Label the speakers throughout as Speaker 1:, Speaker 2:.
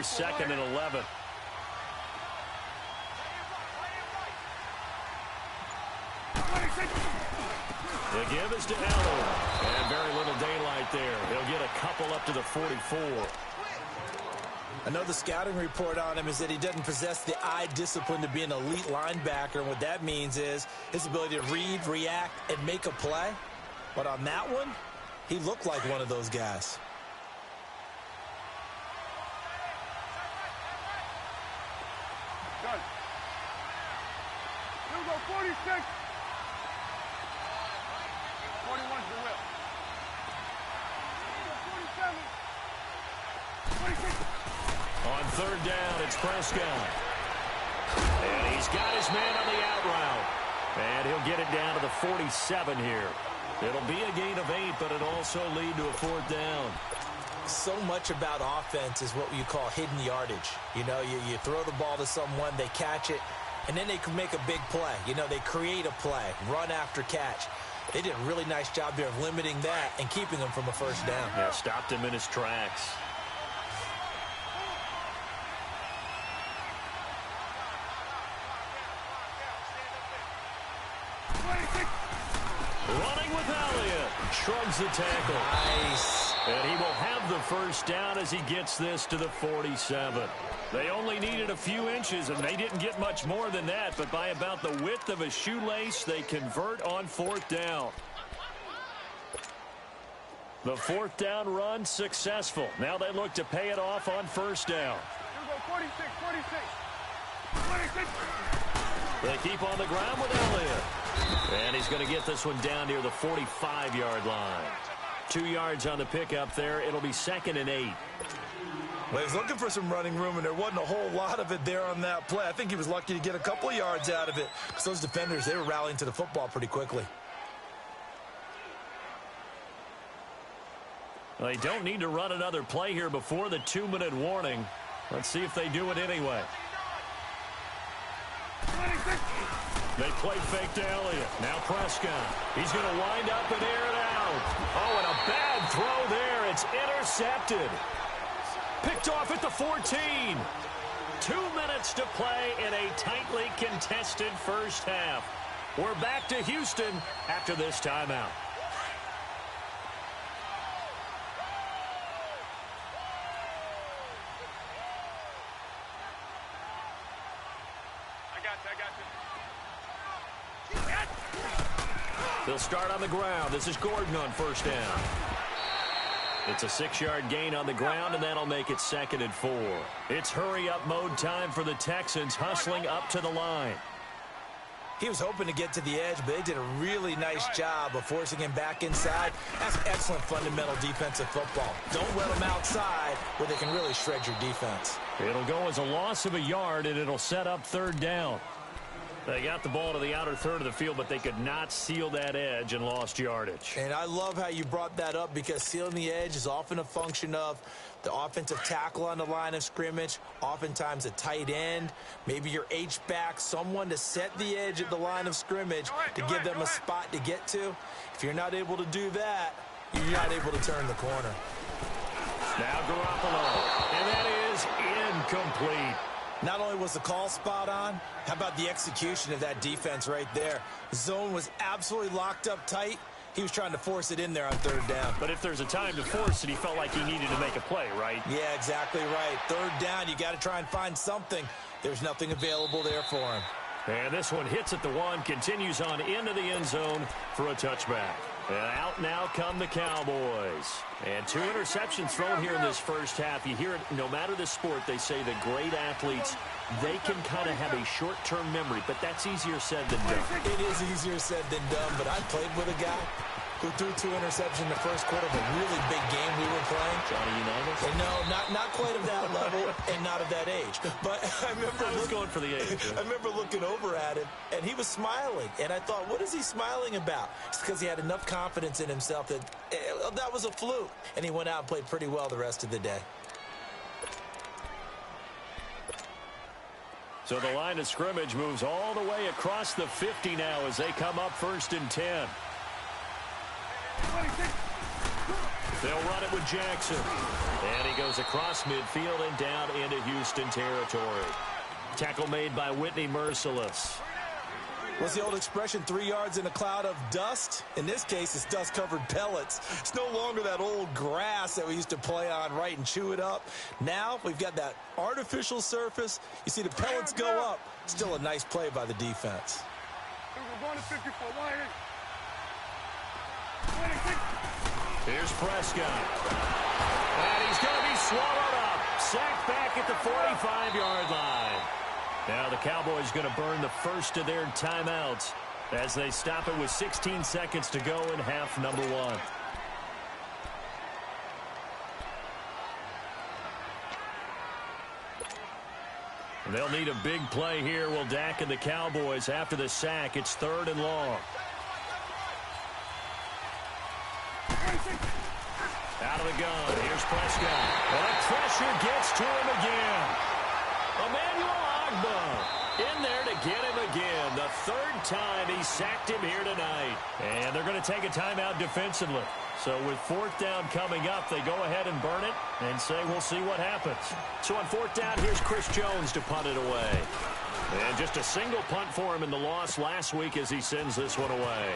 Speaker 1: 2nd and 11. The give is to Elliott. And very little daylight there. He'll get a couple up to the 44.
Speaker 2: I know the scouting report on him is that he doesn't possess the eye discipline to be an elite linebacker. And what that means is his ability to read, react, and make a play. But on that one, he looked like one of those guys.
Speaker 3: Done. Here we go, 46. 41's the whip. 47. 46.
Speaker 1: On 3rd down, it's Prescott. And he's got his man on the out route. And he'll get it down to the 47 here. It'll be a gain of 8, but it'll also lead to a 4th down.
Speaker 2: So much about offense is what you call hidden yardage. You know, you throw the ball to someone, they catch it, and then they can make a big play. You know, they create a play, run after catch. They did a really nice job there of limiting that and keeping him from a 1st down.
Speaker 1: Yeah, stopped him in his tracks. Running with Elliott. Shrugs the tackle.
Speaker 2: Nice.
Speaker 1: And he will have the 1st down as he gets this to the 47. They only needed a few inches, and they didn't get much more than that. But by about the width of a shoelace, they convert on 4th down. The 4th down run successful. Now they look to pay it off on 1st down.
Speaker 3: Here we go, 46, 46. 46.
Speaker 1: They keep on the ground with Elliott. And he's going to get this one down near the 45-yard line. 2 yards on the pickup there. It'll be 2nd and 8.
Speaker 2: Well, he was looking for some running room, and there wasn't a whole lot of it there on that play. I think he was lucky to get a couple of yards out of it because those defenders, they were rallying to the football pretty quickly.
Speaker 1: Well, they don't need to run another play here before the 2-minute warning. Let's see if they do it anyway.
Speaker 3: 26.
Speaker 1: They play fake to Elliott. Now Prescott. He's going to wind up and air it out. Oh, and a bad throw there. It's intercepted. Picked off at the 14. 2 minutes to play in a tightly contested 1st half. We're back to Houston after this timeout. They'll start on the ground. This is Gordon on 1st down. It's a 6-yard gain on the ground, and that'll make it 2nd and 4. It's hurry-up mode time for the Texans, hustling up to the line.
Speaker 2: He was hoping to get to the edge, but they did a really nice job of forcing him back inside. That's excellent fundamental defensive football. Don't let them outside where they can really shred your defense.
Speaker 1: It'll go as a loss of a yard, and it'll set up 3rd down. They got the ball to the outer third of the field, but they could not seal that edge and lost yardage.
Speaker 2: And I love how you brought that up because sealing the edge is often a function of the offensive tackle on the line of scrimmage, oftentimes a tight end, maybe your H-back, someone to set the edge at the line of scrimmage to give them a spot to get to. If you're not able to do that, you're not able to turn the corner.
Speaker 1: Now Garoppolo, and that is incomplete.
Speaker 2: Not only was the call spot on, how about the execution of that defense right there? The zone was absolutely locked up tight. He was trying to force it in there on 3rd down.
Speaker 1: But if there's a time to force it, he felt like he needed to make a play, right?
Speaker 2: Yeah, exactly right. 3rd down, you got to try and find something. There's nothing available there for him.
Speaker 1: And this one hits at the 1, continues on into the end zone for a touchback. And out now come the Cowboys. And 2 interceptions thrown here in this 1st half. You hear it, no matter the sport, they say the great athletes, they can kind of have a short-term memory, but that's easier said than done.
Speaker 2: It is easier said than done, but I played with a guy who threw 2 interceptions in the 1st quarter of a really big game we were playing.
Speaker 1: Johnny Unitas?
Speaker 2: And no, not quite of that level and not of that age. But I remember
Speaker 1: I was going for the age.
Speaker 2: I remember looking over at him, and he was smiling. And I thought, what is he smiling about? It's because he had enough confidence in himself that that was a fluke. And he went out and played pretty well the rest of the day.
Speaker 1: So the line of scrimmage moves all the way across the 50 now as they come up 1st and 10. They'll run it with Jackson. And he goes across midfield and down into Houston territory. Tackle made by Whitney Merciless.
Speaker 2: What's the old expression, 3 yards in a cloud of dust? In this case, it's dust-covered pellets. It's no longer that old grass that we used to play on, right, and chew it up. Now we've got that artificial surface. You see the pellets go up. Still a nice play by the defense.
Speaker 3: We're going to 54.
Speaker 1: Here's Prescott. And he's going to be swallowed up. Sacked back at the 45-yard line. Now the Cowboys going to burn the first of their timeouts as they stop it with 16 seconds to go in half number 1. They'll need a big play here. Will Dak and the Cowboys after the sack. It's 3rd and long. Out of the gun. Here's Prescott. And the pressure gets to him again. Emmanuel Ogbah in there to get him again. The 3rd time he sacked him here tonight. And they're going to take a timeout defensively. So with 4th down coming up, they go ahead and burn it and say we'll see what happens. So on 4th down, here's Chris Jones to punt it away. And just a single punt for him in the loss last week as he sends this one away.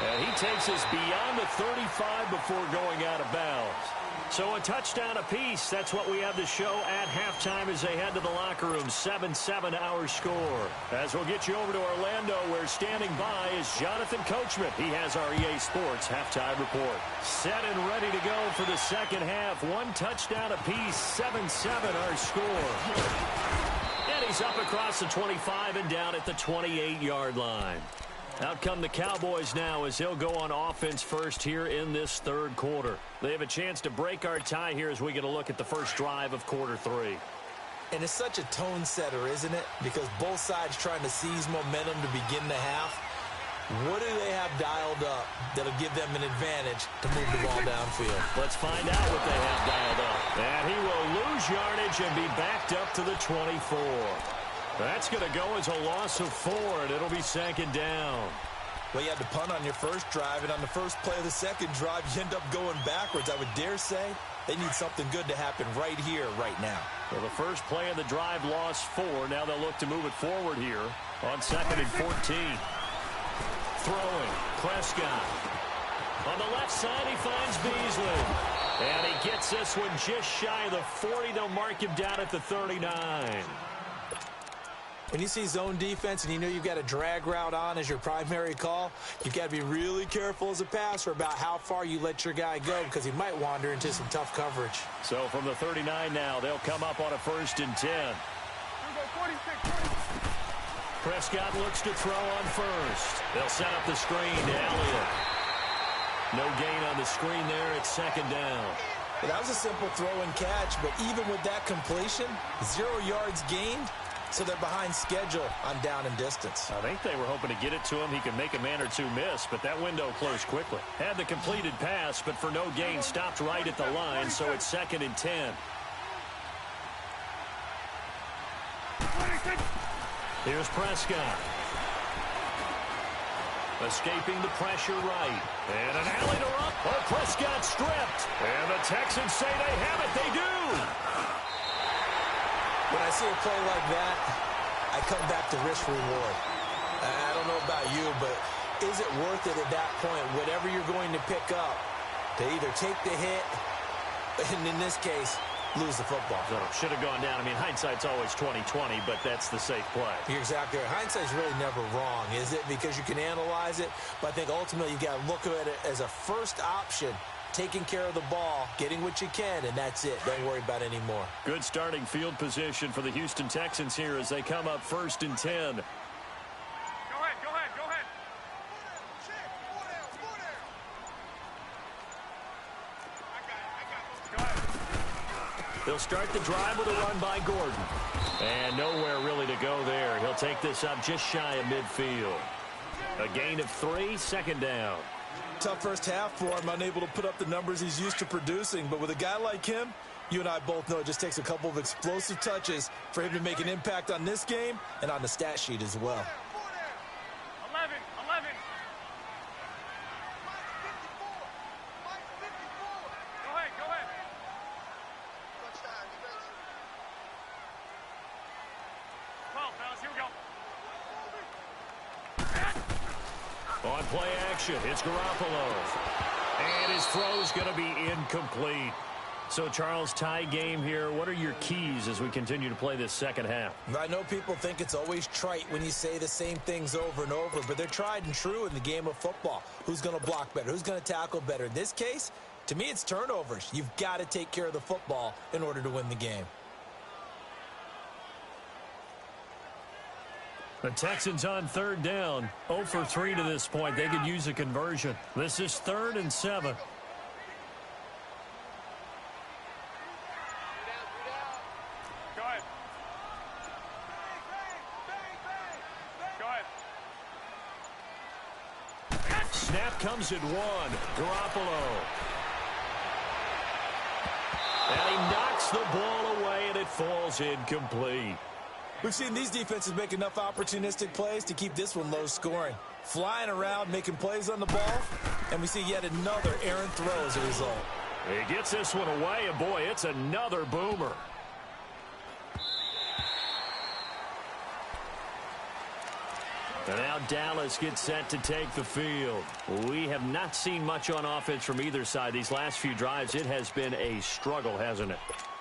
Speaker 1: And he takes us beyond the 35 before going out of bounds. So a touchdown apiece. That's what we have to show at halftime as they head to the locker room. 7-7 our score. As we'll get you over to Orlando, where standing by is Jonathan Coachman. He has our EA Sports halftime report. Set and ready to go for the second half. 1 touchdown apiece. 7-7 our score. And he's up across the 25 and down at the 28-yard line. Out come the Cowboys now as he'll go on offense first here in this 3rd quarter. They have a chance to break our tie here as we get a look at the first drive of quarter 3.
Speaker 2: And it's such a tone setter, isn't it? Because both sides trying to seize momentum to begin the half. What do they have dialed up that'll give them an advantage to move the ball downfield?
Speaker 1: Let's find out what they have dialed up. And he will lose yardage and be backed up to the 24. That's going to go as a loss of 4, and it'll be 2nd down.
Speaker 2: Well, you had to punt on your first drive, and on the first play of the second drive, you end up going backwards. I would dare say they need something good to happen right here, right now.
Speaker 1: Well, the first play of the drive lost 4. Now they'll look to move it forward here on 2nd and 14. Throwing, Prescott. On the left side, he finds Beasley. And he gets this one just shy of the 40. They'll mark him down at the 39.
Speaker 2: When you see zone defense and you know you've got a drag route on as your primary call, you've got to be really careful as a passer about how far you let your guy go because he might wander into some tough coverage.
Speaker 1: So from the 39 now, they'll come up on a 1st and 10. Prescott looks to throw on first. They'll set up the screen to Elliott. No gain on the screen there. It's 2nd down.
Speaker 2: Well, that was a simple throw and catch, but even with that completion, 0 yards gained. So they're behind schedule on down and distance.
Speaker 1: I think they were hoping to get it to him. He could make a man or two miss, but that window closed quickly. Had the completed pass, but for no gain, stopped right at the line, so it's 2nd and 10. Here's Prescott. Escaping the pressure right. And an alley to up. Oh, Prescott stripped. And the Texans say they have it. They do.
Speaker 2: When I see a play like that, I come back to risk-reward. I don't know about you, but is it worth it at that point, whatever you're going to pick up, to either take the hit, and in this case, lose the football?
Speaker 1: So should have gone down. I mean, hindsight's always 20/20, but that's the safe play.
Speaker 2: You're exactly right. Hindsight's really never wrong, is it? Because you can analyze it, but I think ultimately you got to look at it as a first option. Taking care of the ball, getting what you can, and that's it. Don't worry about it anymore.
Speaker 1: Good starting field position for the Houston Texans here as they come up 1st and 10.
Speaker 3: Go ahead.
Speaker 1: They'll start the drive with a run by Gordon. And nowhere really to go there. He'll take this up just shy of midfield. A gain of 3, 2nd down.
Speaker 2: Tough first half for him, unable to put up the numbers he's used to producing. But with a guy like him, you and I both know it just takes a couple of explosive touches for him to make an impact on this game and on the stat sheet as well.
Speaker 3: 11. Go ahead.
Speaker 1: On play action, it's Garoppolo. And his throw's going to be incomplete. So, Charles, tie game here. What are your keys as we continue to play this second half?
Speaker 2: I know people think it's always trite when you say the same things over and over, but they're tried and true in the game of football. Who's going to block better? Who's going to tackle better? In this case, to me, it's turnovers. You've got to take care of the football in order to win the game.
Speaker 1: The Texans on third down, 0 for 3 to this point. They could use a conversion. This is 3rd and 7.
Speaker 3: Go ahead. Go ahead.
Speaker 1: Snap comes at 1. Garoppolo. And he knocks the ball away, and it falls incomplete.
Speaker 2: We've seen these defenses make enough opportunistic plays to keep this one low scoring. Flying around, making plays on the ball, and we see yet another errant throw as a result.
Speaker 1: He gets this one away, and boy, it's another boomer. And now Dallas gets set to take the field. We have not seen much on offense from either side. These last few drives, it has been a struggle, hasn't it?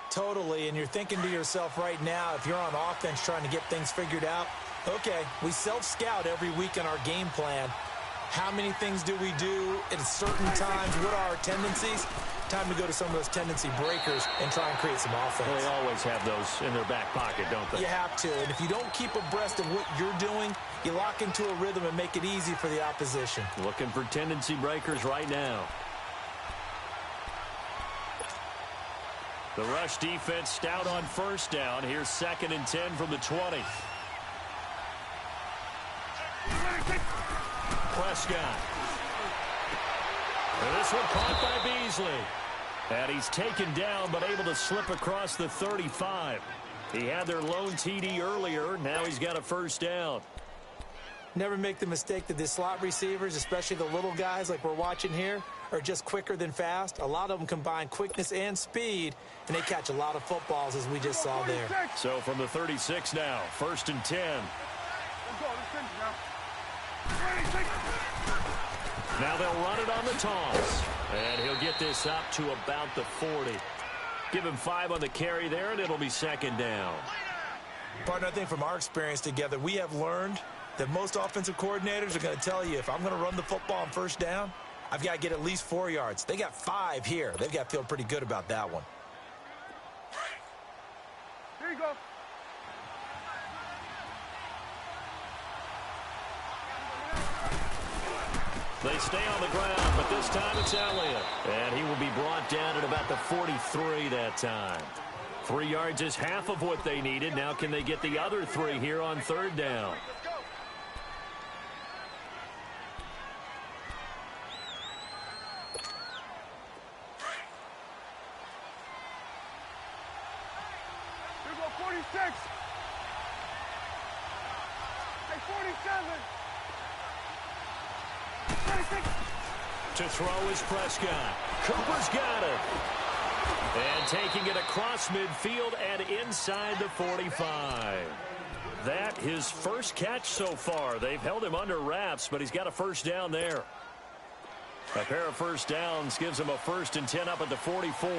Speaker 2: Totally, and you're thinking to yourself right now, if you're on offense trying to get things figured out, okay, we self-scout every week in our game plan. How many things do we do at certain times? What are our tendencies? Time to go to some of those tendency breakers and try and create some offense.
Speaker 1: Well, they always have those in their back pocket, don't they?
Speaker 2: You have to, and if you don't keep abreast of what you're doing, you lock into a rhythm and make it easy for the opposition.
Speaker 1: Looking for tendency breakers right now. The rush defense stout on first down. Here's 2nd and 10 from the 20. Prescott. And this one caught by Beasley. And he's taken down but able to slip across the 35. He had their lone TD earlier. Now he's got a first down.
Speaker 2: Never make the mistake that the slot receivers, especially the little guys like we're watching here, are just quicker than fast. A lot of them combine quickness and speed, and they catch a lot of footballs, as we just saw there.
Speaker 1: So from the 36 now, 1st and 10.
Speaker 3: Let's go. Let's finish now.
Speaker 1: Now they'll run it on the toss. And he'll get this up to about the 40. Give him 5 on the carry there, and it'll be 2nd down.
Speaker 2: Partner, I think from our experience together, we have learned that most offensive coordinators are going to tell you, if I'm going to run the football on first down, I've got to get at least 4 yards. They got 5 here. They've got to feel pretty good about that one.
Speaker 3: Here you go.
Speaker 1: They stay on the ground, but this time it's Elliott. And he will be brought down at about the 43 that time. 3 yards is half of what they needed. Now can they get the other 3 here on 3rd down?
Speaker 3: Here go 46. Hey, 47. 26.
Speaker 1: To throw is Prescott. Cooper's got it. And taking it across midfield and inside the 45. That his first catch so far. They've held him under wraps, but he's got a first down there. A pair of first downs gives him a 1st and 10 up at the 44.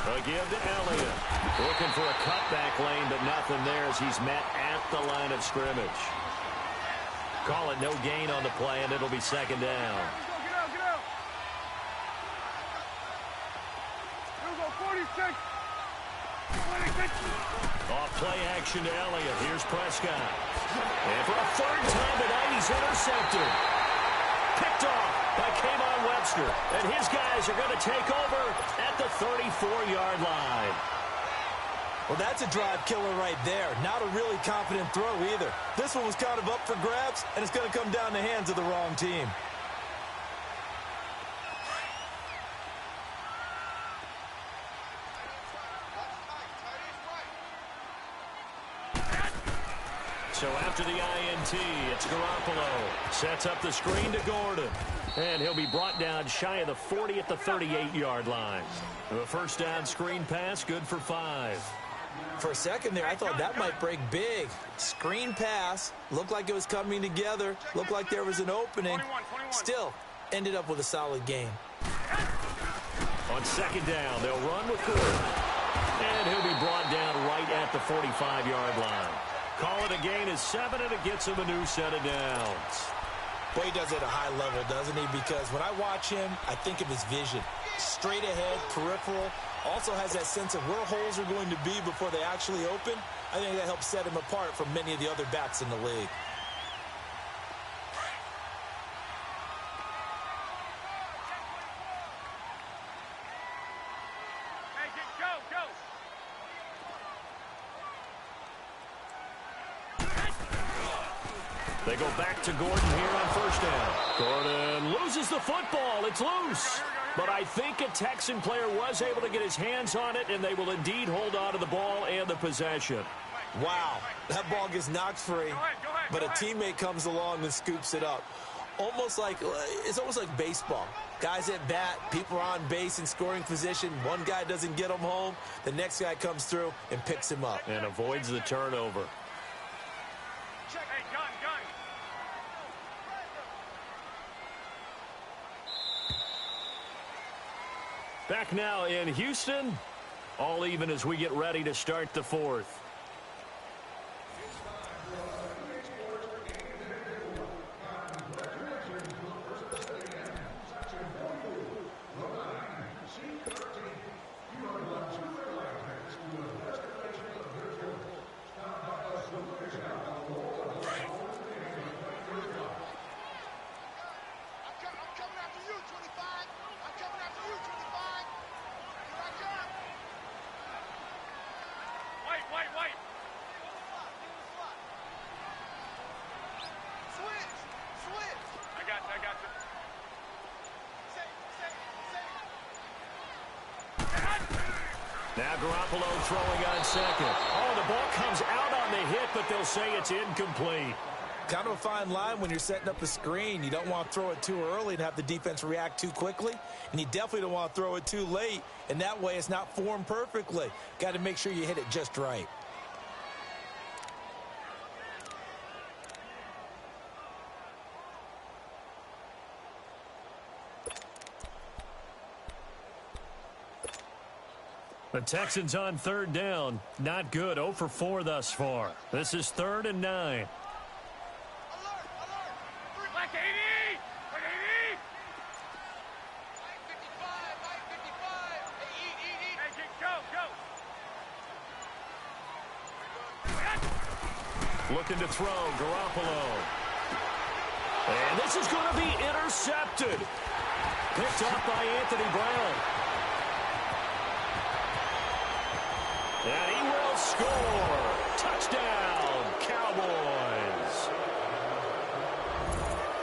Speaker 1: A give to Elliott. Looking for a cutback lane, but nothing there as he's met at the line of scrimmage. Call it no gain on the play, and it'll be 2nd down.
Speaker 3: Get out, get out. Here we go, 46. 26.
Speaker 1: Off play action to Elliott. Here's Prescott. And for a 3rd time tonight, he's intercepted. Picked off by K'Von Webster. And his guys are going to take over at the 34-yard line.
Speaker 2: Well, that's a drive killer right there. Not a really confident throw either. This one was kind of up for grabs, and it's going to come down the hands of the wrong team.
Speaker 1: So after the INT, it's Garoppolo. Sets up the screen to Gordon. And he'll be brought down shy of the 40 at the 38-yard line. The first down screen pass, good for 5.
Speaker 2: For a second there, I thought that might break big. Screen pass, looked like it was coming together, looked like there was an opening. Still, ended up with a solid game.
Speaker 1: On second down, they'll run with Gordon. And he'll be brought down right at the 45-yard line. Call it a gain of 7, and it gets him a new set of downs.
Speaker 2: Boy, he does it at a high level, doesn't he? Because when I watch him, I think of his vision. Straight ahead, peripheral. Also has that sense of where holes are going to be before they actually open. I think that helps set him apart from many of the other backs in the league.
Speaker 1: They go back to Gordon here on first down. Gordon loses the football. It's loose. But I think a Texan player was able to get his hands on it, and they will indeed hold on to the ball and the possession.
Speaker 2: Wow, that ball gets knocked free, but a teammate comes along and scoops it up. It's almost like baseball. Guys at bat, people are on base in scoring position. One guy doesn't get him home. The next guy comes through and picks him up.
Speaker 1: And avoids the turnover. Back now in Houston, all even as we get ready to start the fourth. Now Garoppolo throwing on second. Oh, the ball comes out on the hit, but they'll say it's incomplete.
Speaker 2: Kind of a fine line when you're setting up a screen. You don't want to throw it too early and have the defense react too quickly. And you definitely don't want to throw it too late. And that way it's not formed perfectly. Got to make sure you hit it just right.
Speaker 1: The Texans on third down. Not good. 0 for 4 thus far. This is 3rd and 9.
Speaker 3: Alert! Black 80! Black 80! 955! Eat! Hey, go!
Speaker 1: Looking to throw. Garoppolo. And this is going to be intercepted. Picked up by Anthony Brown. And he will score. Touchdown, Cowboys.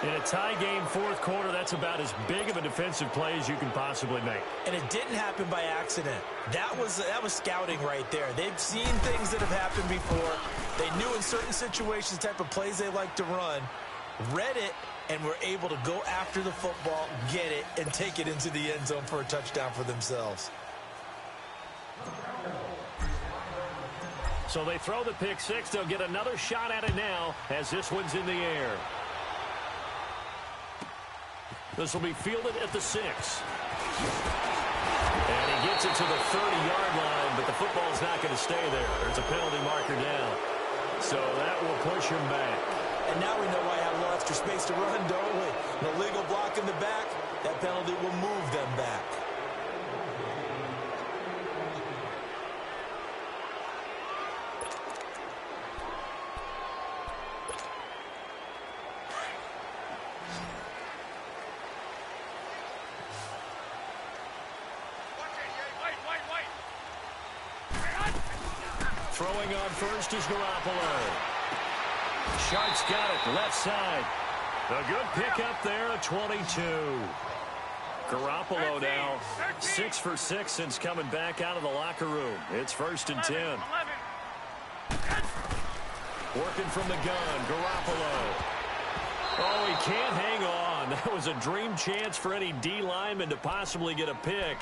Speaker 1: In a tie game, fourth quarter, that's about as big of a defensive play as you can possibly make.
Speaker 2: And it didn't happen by accident. That was scouting right there. They've seen things that have happened before. They knew in certain situations the type of plays they like to run, read it, and were able to go after the football, get it, and take it into the end zone for a touchdown for themselves.
Speaker 1: So they throw the pick six. They'll get another shot at it now as this one's in the air. This will be fielded at the 6. And he gets it to the 30-yard line, but the football's not going to stay there. There's a penalty marker down. So that will push him back.
Speaker 2: And now we know why I have a little extra space to run, don't we? An illegal block in the back. That penalty will move them back.
Speaker 1: Throwing on first is Garoppolo. Sharks got it, left side. A good pickup there at 22. Garoppolo now 6 for 6 since coming back out of the locker room. It's 1st and 10. Working from the gun, Garoppolo. Oh, he can't hang on. That was a dream chance for any D lineman to possibly get a pick.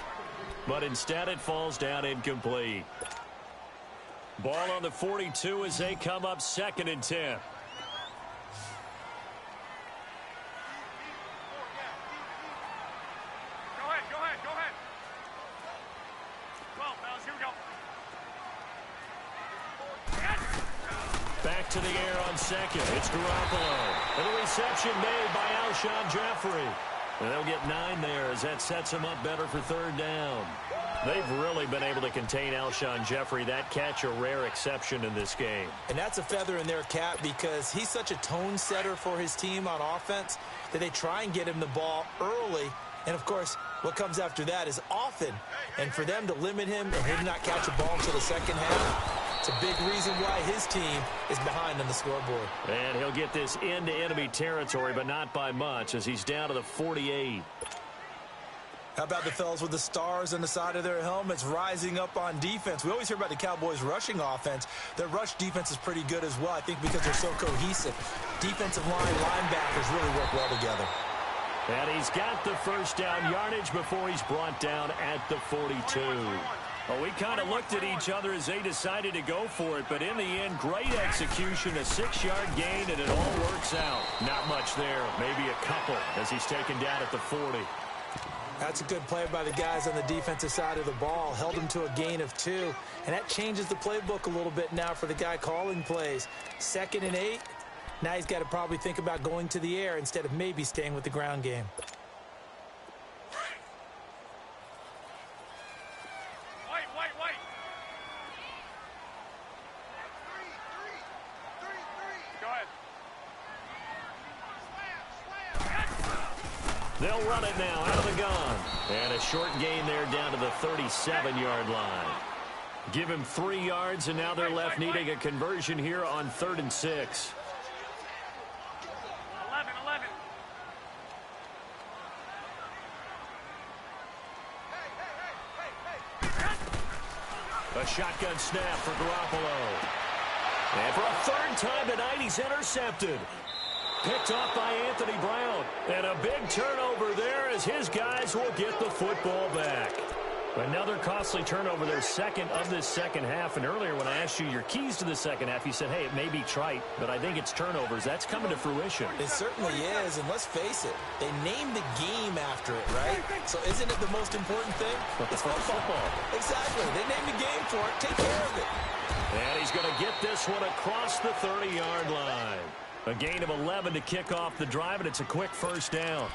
Speaker 1: But instead it falls down incomplete. Ball on the 42 as they come up 2nd and 10.
Speaker 3: Go ahead. 12, fellas, here we go.
Speaker 1: Back to the air on 2nd. It's Garoppolo. And the reception made by Alshon Jeffrey. And they'll get 9 there as that sets them up better for 3rd down. They've really been able to contain Alshon Jeffrey. That catch a rare exception in this game.
Speaker 2: And that's a feather in their cap because he's such a tone setter for his team on offense that they try and get him the ball early. And, of course, what comes after that is often. And for them to limit him and him not catch a ball until the second half, it's a big reason why his team is behind on the scoreboard.
Speaker 1: And he'll get this into enemy territory, but not by much as he's down to the 48.
Speaker 2: How about the fellas with the stars on the side of their helmets rising up on defense? We always hear about the Cowboys' rushing offense. Their rush defense is pretty good as well, I think, because they're so cohesive. Defensive line, linebackers really work well together.
Speaker 1: And he's got the first down yardage before he's brought down at the 42. Well, we kind of looked at each other as they decided to go for it, but in the end, great execution, a 6-yard gain, and it all works out. Not much there, maybe a couple as he's taken down at the 40.
Speaker 2: That's a good play by the guys on the defensive side of the ball. Held him to a gain of 2, and that changes the playbook a little bit now for the guy calling plays. 2nd and 8. Now he's got to probably think about going to the air instead of maybe staying with the ground game.
Speaker 3: Wait. Go ahead.
Speaker 1: They'll run it now out of the gun. And a short gain there down to the 37-yard line. Give him 3 yards, and now they're left needing a conversion here on 3rd and 6.
Speaker 3: 11.
Speaker 1: A shotgun snap for Garoppolo. And for a 3rd time tonight, he's intercepted. Picked off by Anthony Brown. And a big turnover there as his guys will get the football back. Another costly turnover, their 2nd of this second half. And earlier when I asked you your keys to the second half, you said, hey, it may be trite, but I think it's turnovers. That's coming to fruition.
Speaker 2: It certainly is, and let's face it, they named the game after it, right? So isn't it the most important thing? It's football. Exactly. They named the game for it. Take care of it.
Speaker 1: And he's going to get this one across the 30-yard line. A gain of 11 to kick off the drive, and it's a quick 1st down.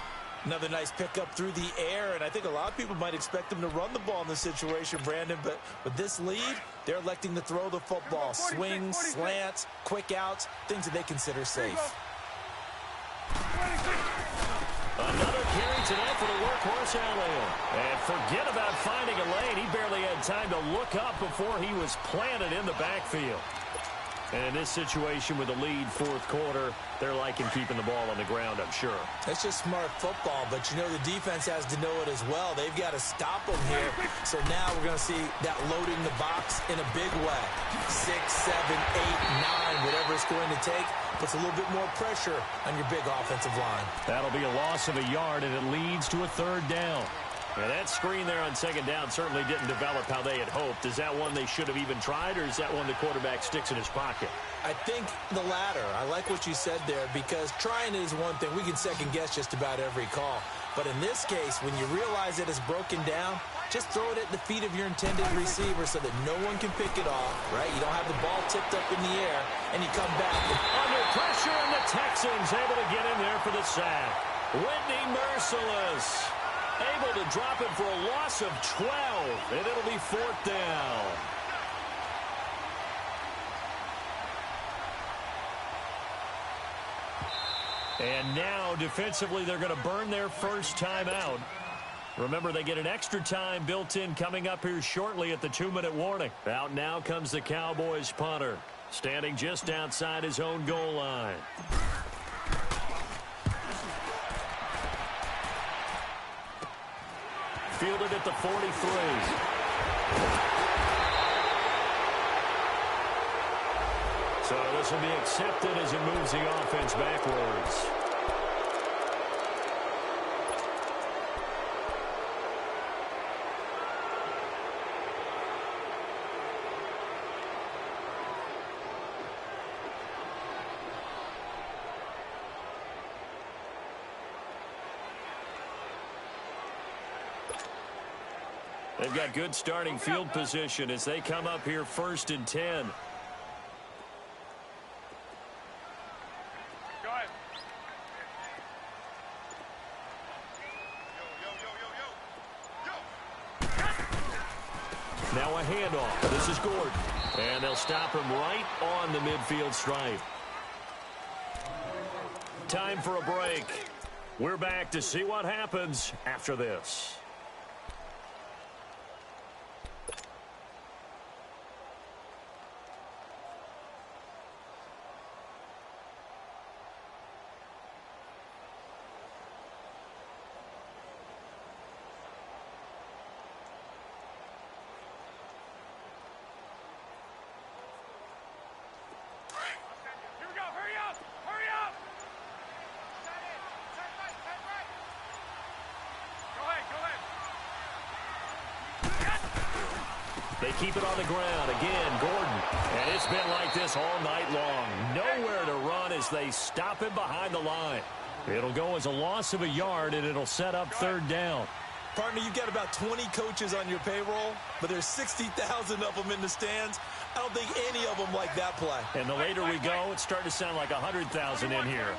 Speaker 2: Another nice pickup through the air, and I think a lot of people might expect them to run the ball in this situation, Brandon, but with this lead, they're electing to throw the football. Swings, slants, quick outs, things that they consider safe.
Speaker 1: Another carry tonight for the workhorse Elliott. And forget about finding a lane. He barely had time to look up before he was planted in the backfield. And in this situation with the lead 4th quarter, they're liking keeping the ball on the ground, I'm sure.
Speaker 2: That's just smart football, but you know the defense has to know it as well. They've got to stop them here. So now we're going to see that loading the box in a big way. 6, 7, 8, 9, whatever it's going to take, puts a little bit more pressure on your big offensive line.
Speaker 1: That'll be a loss of a yard, and it leads to a 3rd down. Now that screen there on 2nd down certainly didn't develop how they had hoped. Is that one they should have even tried, or is that one the quarterback sticks in his pocket?
Speaker 2: I think the latter. I like what you said there because trying is one thing. We can second-guess just about every call. But in this case, when you realize it is broken down, just throw it at the feet of your intended receiver so that no one can pick it off, right? You don't have the ball tipped up in the air, and you come back.
Speaker 1: Under pressure, and the Texans able to get in there for the sack. Whitney Merciless able to drop it for a loss of 12, and it'll be 4th down. And now, defensively, they're going to burn their first time out. Remember, they get an extra time built in coming up here shortly at the 2-minute warning. Out now comes the Cowboys punter, standing just outside his own goal line. Fielded at the 43. So this will be accepted as it moves the offense backwards. They've got good starting field position as they come up here 1st and 10.
Speaker 3: Go ahead. Yo.
Speaker 1: Now a handoff. This is Gordon. And they'll stop him right on the midfield stripe. Time for a break. We're back to see what happens after this.
Speaker 3: Here we go. Hurry up. Hurry up. Go ahead. Go ahead.
Speaker 1: They keep it on the ground. Again, Gordon. And it's been like this all night long. Nowhere to run as they stop him behind the line. It'll go as a loss of a yard, and it'll set up 3rd down.
Speaker 2: Partner, you've got about 20 coaches on your payroll, but there's 60,000 of them in the stands. I don't think any of them like that play.
Speaker 1: And the later we go, it's starting to sound like 100,000 in here.
Speaker 3: 21.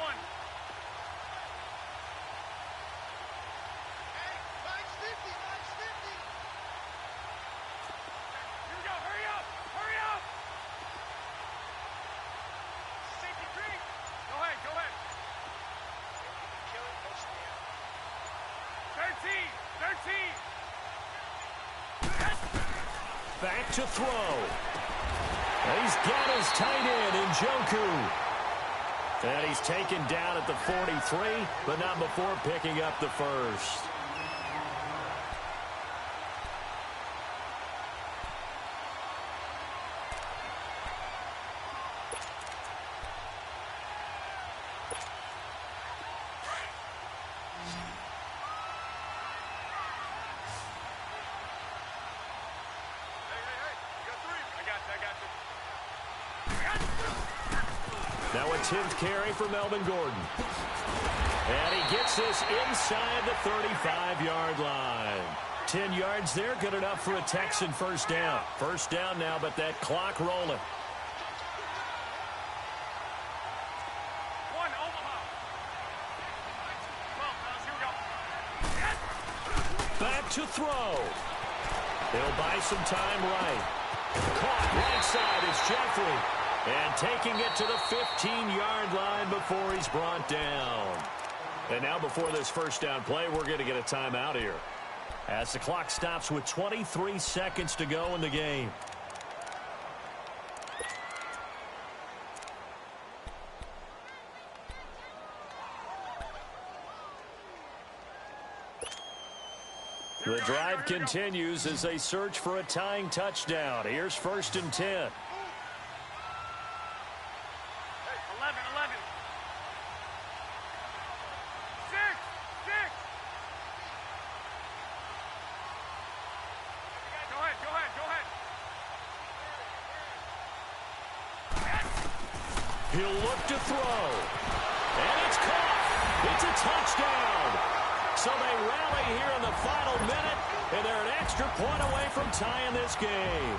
Speaker 3: Here we go. Hurry up. Hurry up. Safety green. Go ahead. Go ahead. 13. 13.
Speaker 1: Back to throw. He's got his tight end, Njoku. And he's taken down at the 43, but not before picking up the first. Now a 10th carry for Melvin Gordon. And he gets this inside the 35-yard line. 10 yards there, good enough for a Texan first down. First down now, but that clock rolling.
Speaker 3: One, Omaha. 12, here we go.
Speaker 1: Back to throw. They'll buy some time right. Caught right side is Jeffrey. And taking it to the 15-yard line before he's brought down. And now before this first down play, we're going to get a timeout here, as the clock stops with 23 seconds to go in the game. The drive continues as they search for a tying touchdown. Here's 1st and 10.
Speaker 3: 11, 11. 6, 6. Go ahead, go ahead, go ahead.
Speaker 1: He'll look to throw. And it's caught. It's a touchdown. So they rally here in the final minute, and they're an extra point away from tying this game.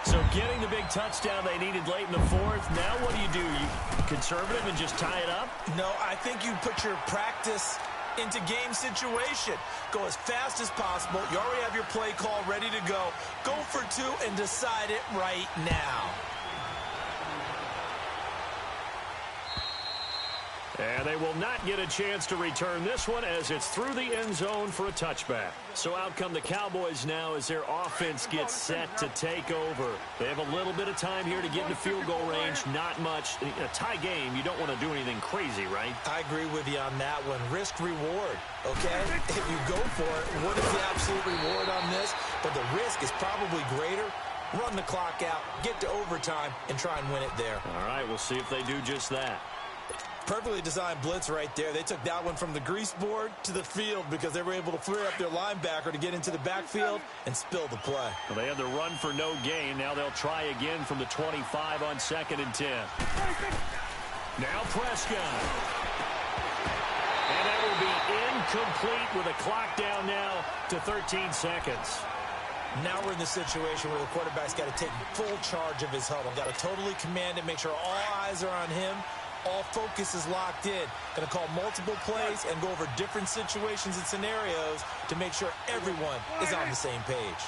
Speaker 1: So getting the big touchdown they needed late in the 4th. Now what do? You conservative and just tie it up?
Speaker 2: No, I think you put your practice into game situation. Go as fast as possible. You already have your play call ready to go. Go for 2 and decide it right now.
Speaker 1: And they will not get a chance to return this one as it's through the end zone for a touchback. So out come the Cowboys now as their offense gets set to take over. They have a little bit of time here to get into field goal range. Not much. In a tie game, you don't want to do anything crazy, right?
Speaker 2: I agree with you on that one. Risk reward, okay? If you go for it, what is the absolute reward on this? But the risk is probably greater. Run the clock out, get to overtime, and try and win it there.
Speaker 1: All right, we'll see if they do just that.
Speaker 2: Perfectly designed blitz right there. They took that one from the grease board to the field because they were able to free up their linebacker to get into the backfield and spill the play.
Speaker 1: Well, they had the run for no gain. Now they'll try again from the 25 on 2nd and 10. Now Prescott. And that will be incomplete with a clock down now to 13 seconds.
Speaker 2: Now we're in the situation where the quarterback's got to take full charge of his huddle. Got to totally command it, make sure all eyes are on him. All focus is locked in. Going to call multiple plays and go over different situations and scenarios to make sure everyone is on the same page.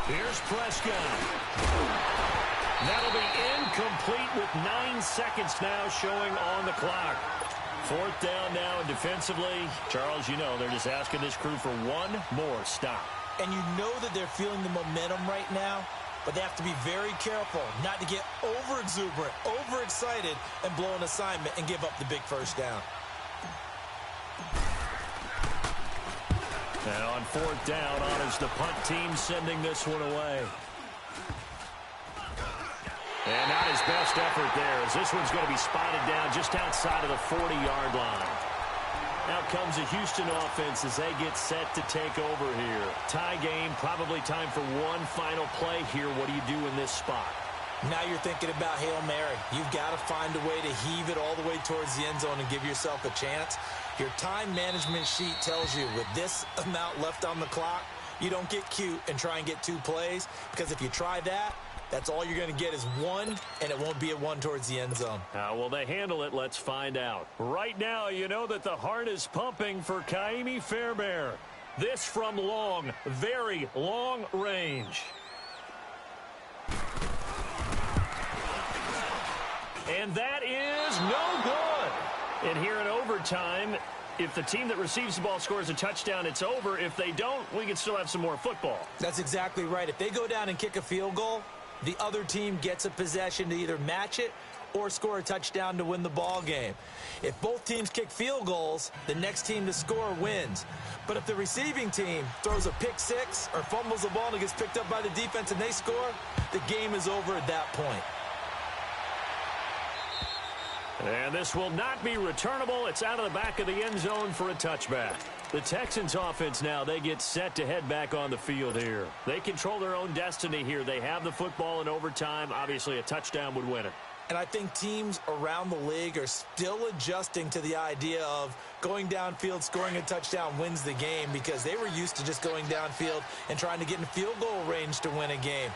Speaker 1: Here's Prescott. That'll be incomplete with 9 seconds now showing on the clock. 4th down now, and defensively, Charles, you know, they're just asking this crew for one more stop.
Speaker 2: And you know that they're feeling the momentum right now, but they have to be very careful not to get over-exuberant, over-excited, and blow an assignment and give up the big first down.
Speaker 1: And on 4th down, honors the punt team sending this one away. And not his best effort there, as this one's going to be spotted down just outside of the 40-yard line. Out comes the Houston offense as they get set to take over here. Tie game, probably time for one final play here. What do you do in this spot?
Speaker 2: Now you're thinking about Hail Mary. You've got to find a way to heave it all the way towards the end zone and give yourself a chance. Your time management sheet tells you with this amount left on the clock, you don't get cute and try and get 2 plays, because if you try that, that's all you're going to get is one, and it won't be a one towards the end zone.
Speaker 1: How will they handle it? Let's find out. Right now, you know that the heart is pumping for Kaimi Fairbairn. This from long, very long range. And that is no good. And here in overtime, if the team that receives the ball scores a touchdown, it's over. If they don't, we can still have some more football.
Speaker 2: That's exactly right. If they go down and kick a field goal, the other team gets a possession to either match it or score a touchdown to win the ball game. If both teams kick field goals, the next team to score wins. But if the receiving team throws a pick six or fumbles the ball and it gets picked up by the defense and they score, the game is over at that point.
Speaker 1: And this will not be returnable. It's out of the back of the end zone for a touchback. The Texans offense now, they get set to head back on the field here. They control their own destiny here. They have the football in overtime. Obviously, a touchdown would win it.
Speaker 2: And I think teams around the league are still adjusting to the idea of going downfield, scoring a touchdown wins the game, because they were used to just going downfield and trying to get in field goal range to win a game.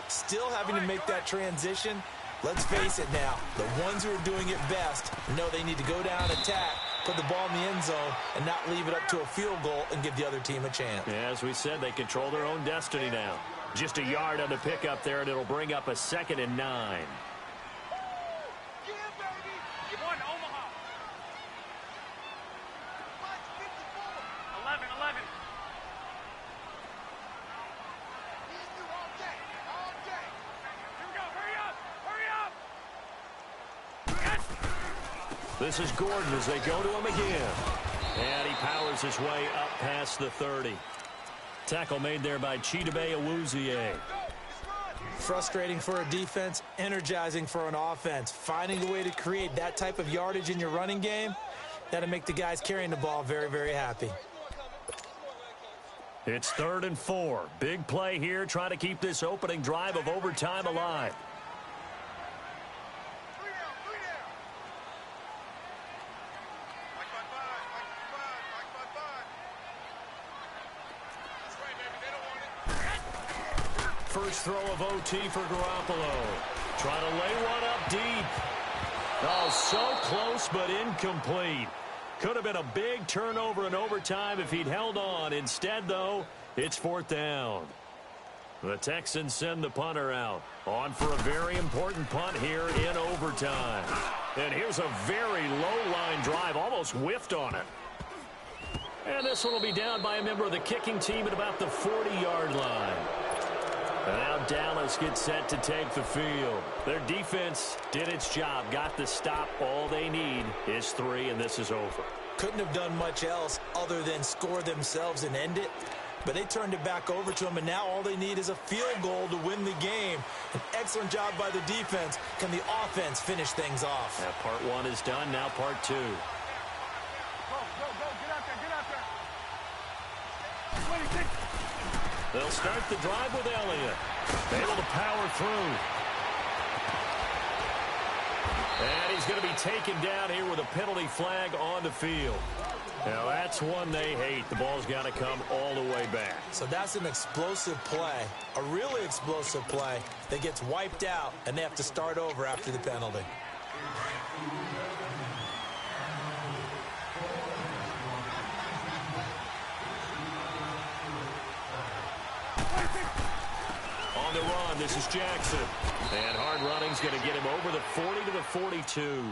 Speaker 2: Still having to make that transition. Let's face it now, the ones who are doing it best know they need to go down, attack, put the ball in the end zone, and not leave it up to a field goal and give the other team a chance.
Speaker 1: Yeah, as we said, they control their own destiny now. Just a yard on the pickup there, and it'll bring up a 2nd and 9. This is Gordon as they go to him again. And he powers his way up past the 30. Tackle made there by Chidobe Awuzie.
Speaker 2: Frustrating for a defense, energizing for an offense. Finding a way to create that type of yardage in your running game, that'll make the guys carrying the ball very, very happy.
Speaker 1: It's 3rd and 4. Big play here, trying to keep this opening drive of overtime alive. First throw of OT for Garoppolo. Trying to lay one up deep. Oh, so close but incomplete. Could have been a big turnover in overtime if he'd held on. Instead, though, it's 4th down. The Texans send the punter out. On for a very important punt here in overtime. And here's a very low-line drive. Almost whiffed on it. And this one will be down by a member of the kicking team at about the 40-yard line. And now Dallas gets set to take the field. Their defense did its job, got the stop. All they need is 3, and this is over.
Speaker 2: Couldn't have done much else other than score themselves and end it. But they turned it back over to them, and now all they need is a field goal to win the game. An excellent job by the defense. Can the offense finish things off?
Speaker 1: Now part 1 is done, now part 2.
Speaker 3: Go, get out there. 26.
Speaker 1: They'll start the drive with Elliott. Able to power through. And he's going to be taken down here with a penalty flag on the field. Now, that's one they hate. The ball's got to come all the way back.
Speaker 2: So that's an explosive play, a really explosive play that gets wiped out, and they have to start over after the penalty.
Speaker 1: On the run, this is Jackson. And hard running's going to get him over the 40 to the 42.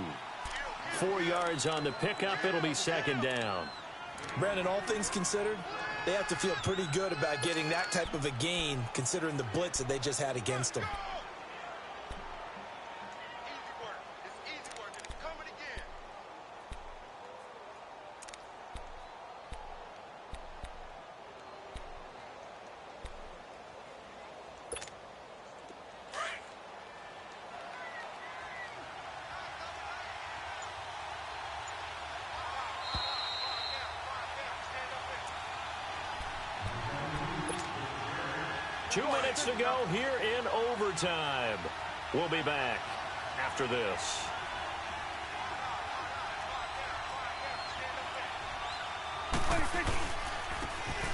Speaker 1: 4 yards on the pickup. It'll be second down.
Speaker 2: Brandon, all things considered, they have to feel pretty good about getting that type of a gain considering the blitz that they just had against them.
Speaker 3: Easy work, and it's coming again.
Speaker 1: 2 minutes to go here in overtime. We'll be back after this.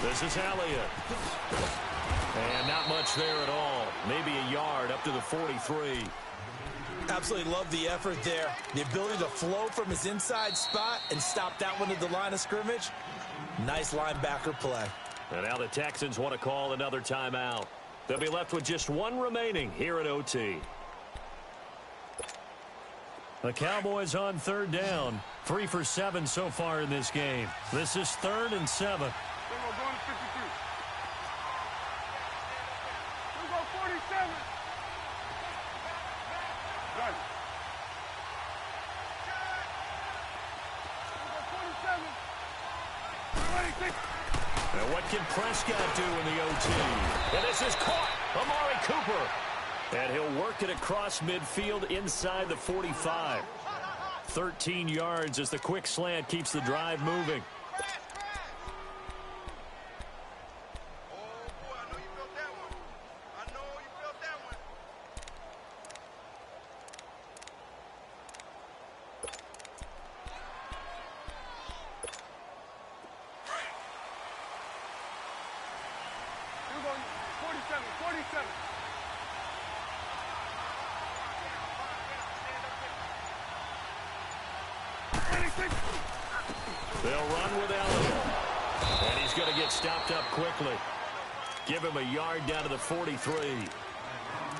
Speaker 1: This is Elliott. And not much there at all. Maybe a yard up to the 43.
Speaker 2: Absolutely love the effort there. The ability to flow from his inside spot and stop that one at the line of scrimmage. Nice linebacker play.
Speaker 1: And now the Texans want to call another timeout. They'll be left with just one remaining here at OT. The Cowboys on third down. 3 for 7 so far in this game. This is 3rd and 7.
Speaker 3: We're going to 52. We're going 47. Done. We're going 47. We're ready, 6.
Speaker 1: And what can Prescott do in the OT? And this is caught. Amari Cooper. And he'll work it across midfield inside the 45. 13 yards as the quick slant keeps the drive moving. They'll run with Elliott. And he's going to get stopped up quickly. Give him a yard down to the 43.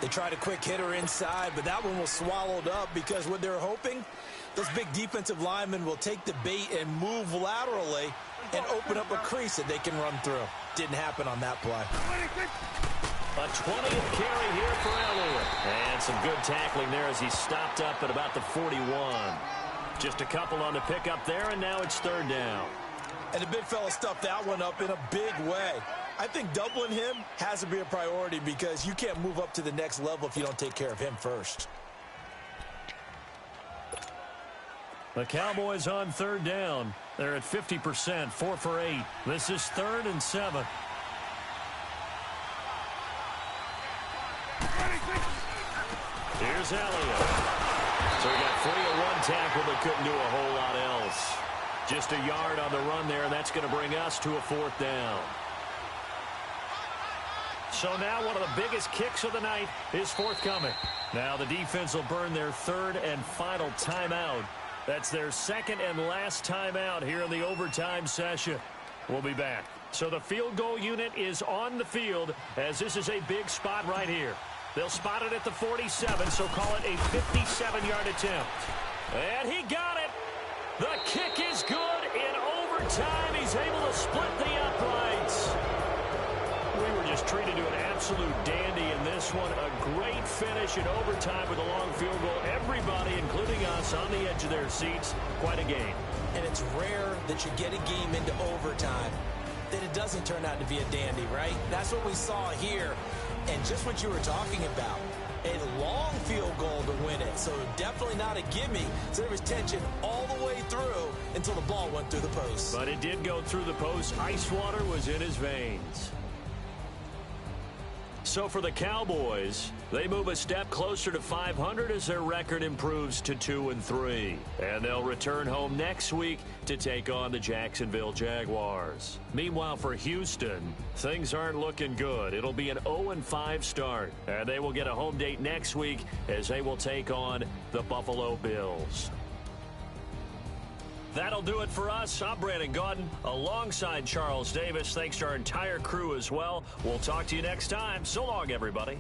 Speaker 2: They tried a quick hitter inside, but that one was swallowed up because what they're hoping, this big defensive lineman will take the bait and move laterally and open up a crease that they can run through. Didn't happen on that play.
Speaker 1: A 20th carry here for Elliott. And some good tackling there as he's stopped up at about the 41. Just a couple on the pickup there, and now it's 3rd down.
Speaker 2: And the big fella stuffed that one up in a big way. I think doubling him has to be a priority because you can't move up to the next level if you don't take care of him first.
Speaker 1: The Cowboys on 3rd down. They're at 50%, 4 for 8. This is 3rd and 7. Here's Elliott. So he got 3-1 tackle, but couldn't do a whole lot else. Just a yard on the run there, and that's going to bring us to a 4th down. So now one of the biggest kicks of the night is forthcoming. Now the defense will burn their 3rd and final timeout. That's their 2nd and last timeout here in the overtime session. We'll be back. So the field goal unit is on the field as this is a big spot right here. They'll spot it at the 47, so call it a 57-yard attempt. And he got it. The kick is good in overtime. He's able to split the uprights. We were just treated to an absolute dandy in this one. A great finish in overtime with a long field goal. Everybody, including us, on the edge of their seats. Quite a game.
Speaker 2: And it's rare that you get a game into overtime that it doesn't turn out to be a dandy, right? That's what we saw here. And just what you were talking about, a long field goal to win it. So definitely not a gimme. So there was tension all the way through until the ball went through the post.
Speaker 1: But it did go through the post. Ice water was in his veins. So for the Cowboys, they move a step closer to 500 as their record improves to 2-3. And they'll return home next week to take on the Jacksonville Jaguars. Meanwhile, for Houston, things aren't looking good. It'll be an 0-5 start, and they will get a home date next week as they will take on the Buffalo Bills. That'll do it for us. I'm Brandon Gaudin alongside Charles Davis. Thanks to our entire crew as well. We'll talk to you next time. So long, everybody.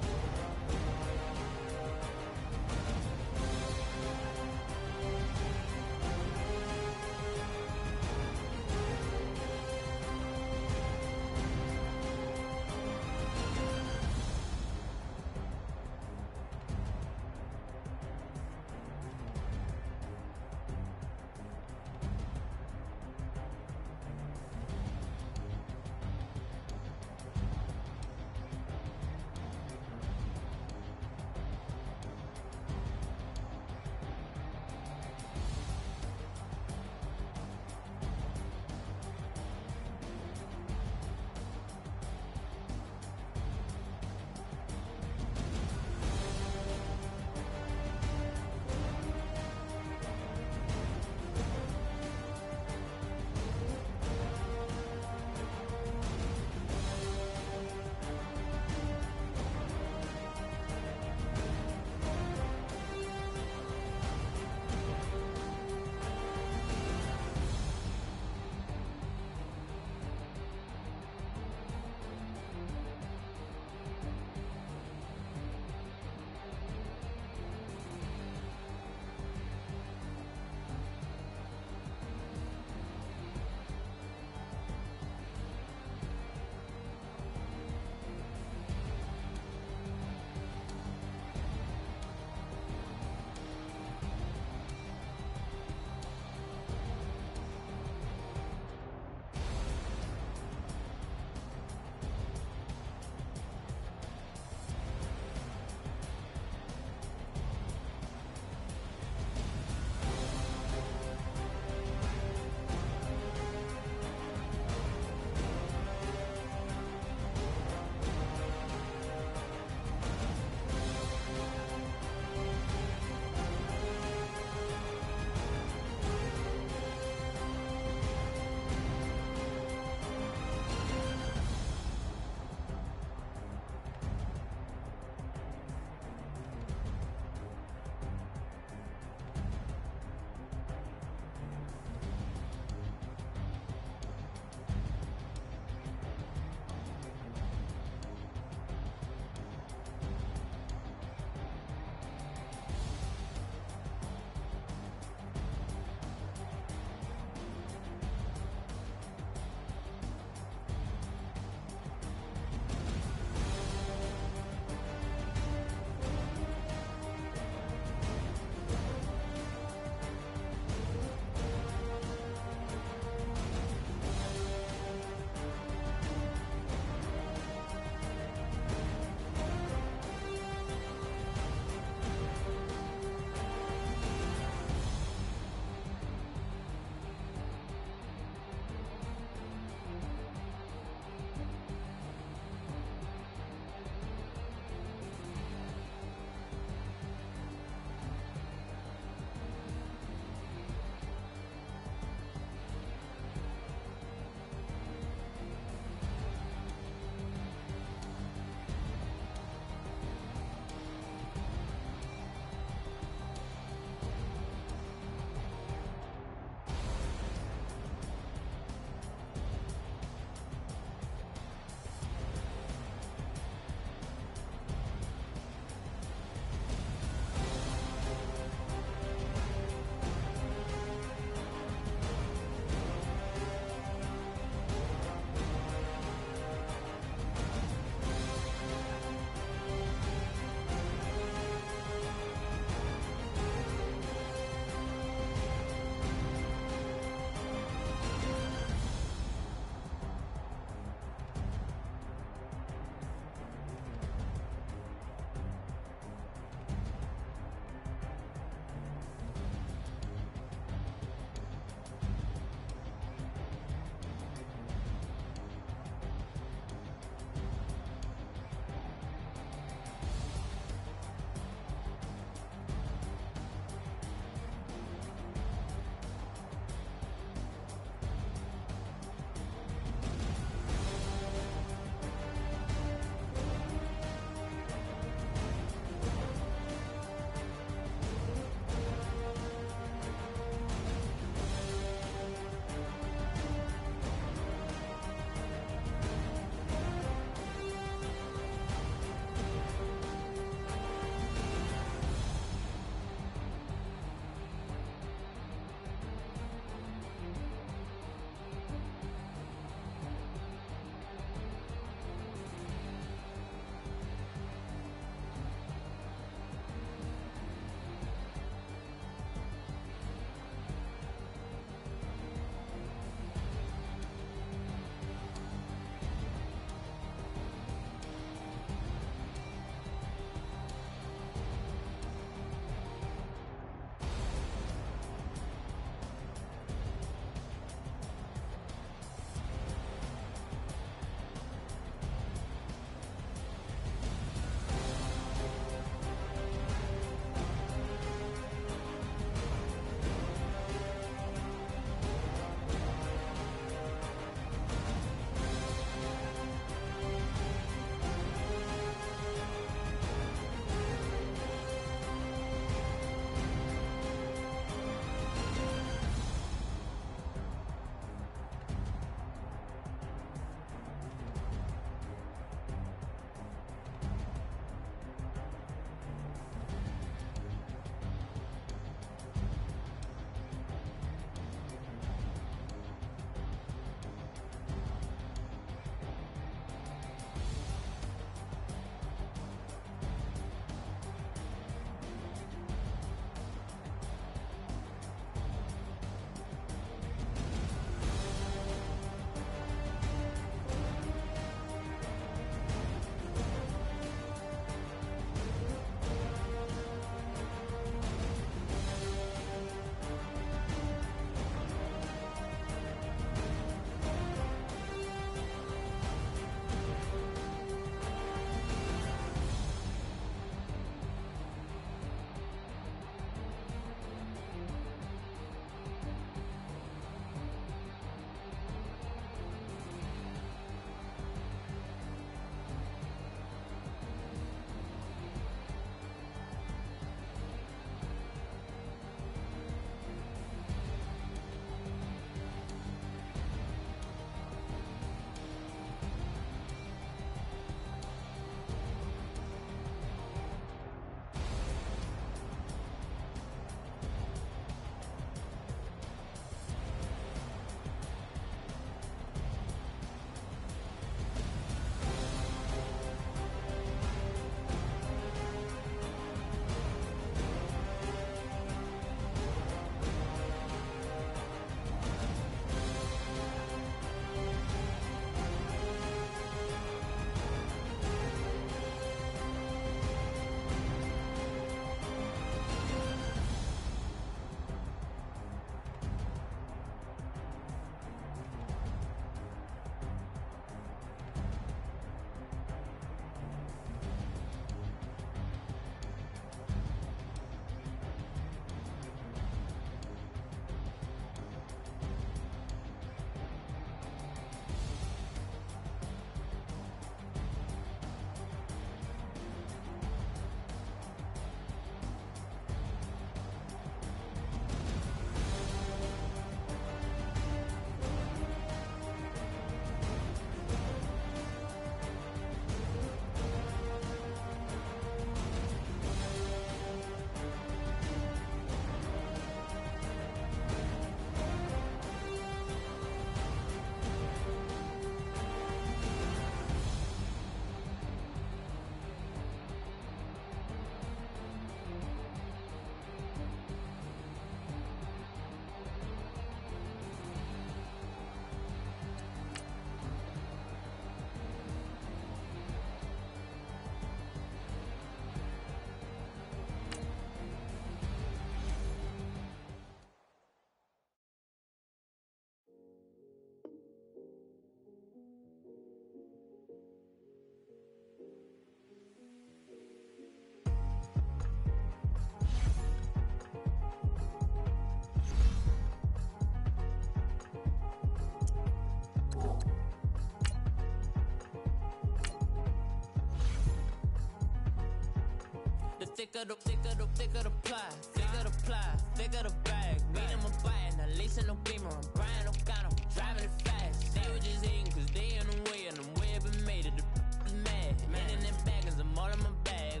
Speaker 4: thicker the pie, thicker the ply, thicker the bag. Meet him a buying, at least in no beamer. I'm buying no gun, I'm driving it fast. They were just hating cause they in the way, and I'm way up and made it. The is mad. Man in them baggers, I'm all in my bag.